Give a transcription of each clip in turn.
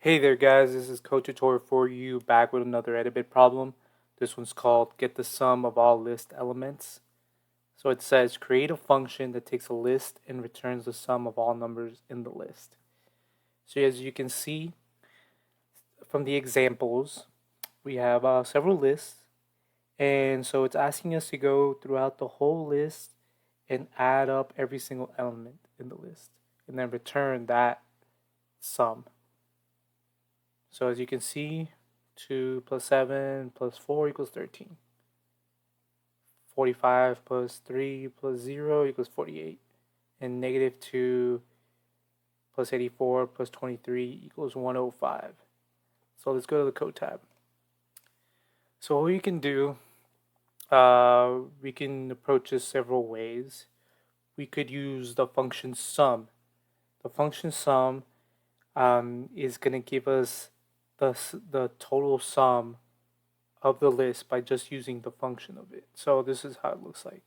Hey there guys, this is Code Tutorial for you back with another Edabit problem. This one's called get the sum of all list elements. So it says create a function that takes a list and returns the sum of all numbers in the list. So as you can see from the examples, we have several lists, and so it's asking us to go throughout the whole list and add up every single element in the list and then return that sum. So as you can see, 2 plus 7 plus 4 equals 13. 45 plus 3 plus 0 equals 48. And negative 2 plus 84 plus 23 equals 105. So let's go to the code tab. So what we can do, we can approach this several ways. We could use the function sum. The function sum is going to give us the total sum of the list by just using the function of it. So this is how it looks like.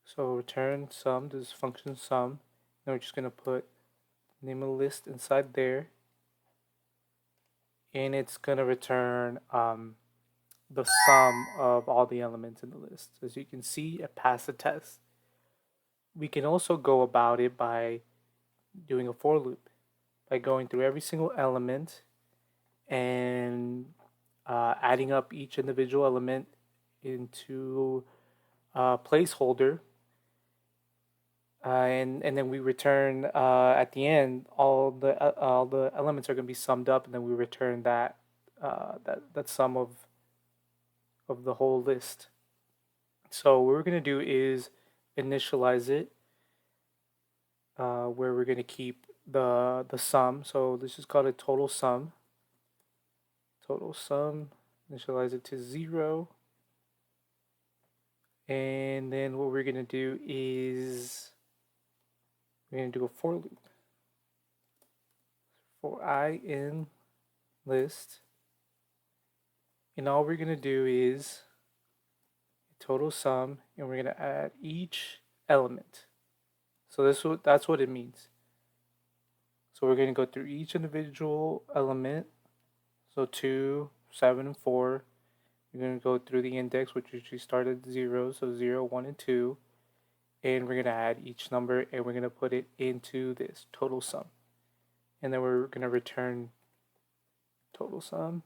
So return sum, this is function sum. Then we're just going to put name of the list inside there. And it's going to return the sum of all the elements in the list. As you can see, it passed the test. We can also go about it by doing a for loop, by going through every single element and adding up each individual element into a placeholder, and then we return at the end all the elements are going to be summed up, and then we return that sum of the whole list. So what we're going to do is initialize it, where we're going to keep the sum. So this is called a total sum. Total sum, initialize it to 0. And then what we're going to do is we're going to do a for loop. For I in list. And all we're going to do is total sum, and we're going to add each element. So that's what it means. So we're going to go through each individual element. So 2, 7, and 4. We're going to go through the index, which usually start at 0, so 0, 1, and 2. And we're going to add each number, and we're going to put it into this total sum. And then we're going to return total sum.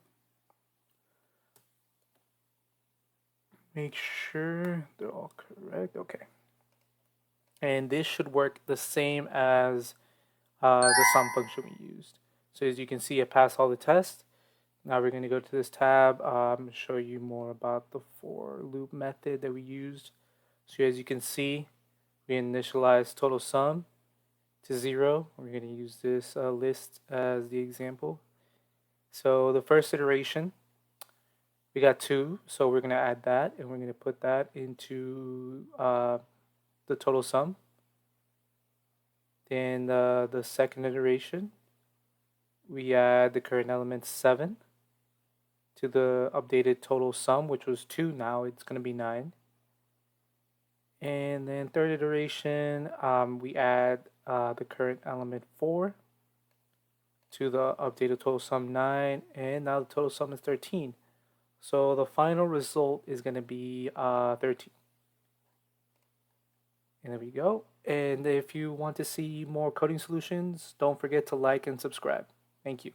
Make sure they're all correct. Okay. And this should work the same as the sum function we used. So as you can see, it passed all the tests. Now we're going to go to this tab and show you more about the for loop method that we used. So as you can see, we initialize total sum to 0. We're going to use this list as the example. So the first iteration, we got 2, so we're going to add that, and we're going to put that into the total sum. Then the second iteration, we add the current element 7 to the updated total sum, which was 2. Now it's going to be 9. And then third iteration, we add the current element 4 to the updated total sum 9, and now the total sum is 13. So the final result is going to be 13. And there we go. And if you want to see more coding solutions, don't forget to like and subscribe. Thank you.